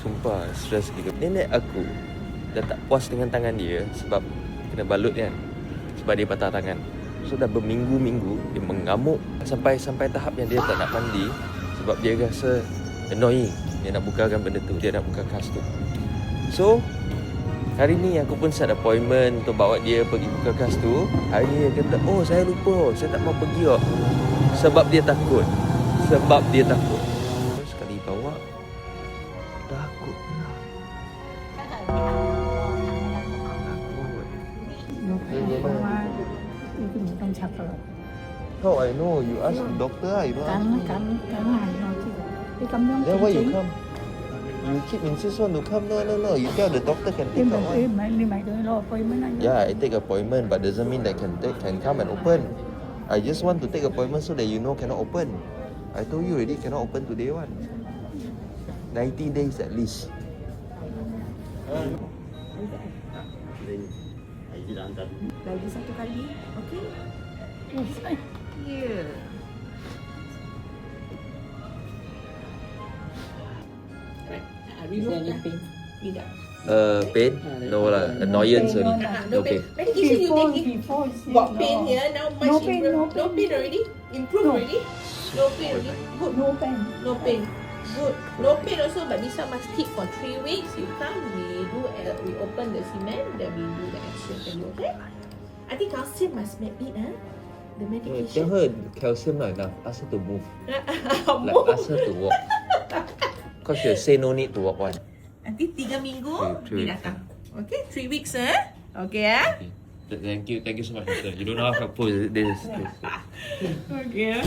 Sumpah stres gila. Nenek aku dah tak puas dengan tangan dia sebab kena balut kan, sebab dia patah tangan. So dah berminggu-minggu dia mengamuk sampai tahap yang dia tak nak mandi sebab dia rasa annoying. Dia nak bukakan benda tu, dia nak buka kas tu. So hari ni aku pun set appointment untuk bawa dia pergi buka kas tu. Hari ni dia kata, oh saya lupa, saya tak mau pergi kok. Sebab dia takut. Terus sekali bawa, takut pula. How I know? You ask the doctor lah, you don't ask me. Then why you come? You keep insist on to come. No. You tell the doctor can take out one. Yeah, I take appointment, but doesn't mean that can come and open. I just want to take appointment so that you know cannot open. I told you already cannot open today one. 90 days at least. Lagi satu kali, okey? Ya. Remove lah. Tidak. Pain? No lah, annoyance only. No Okay. pain. Medication you taking? Got pain here, now much improved. No pain already? Improved already? No pain already? Good. No pain. No pain. Good. No pain also, but this one must keep for 3 weeks. You come, we open the cement, then we do the action for you, okay? I think calcium must eat, huh? The Tell medication. her calcium not enough. Ask her to move. Like Move. ask her to walk. Cause she'll say no need to walk one. Nanti 3 minggu, Three dia weeks. datang. Okay, 3 weeks, eh? Okay, eh? Thank you so much, Mister. You don't know how helpful this. Okay.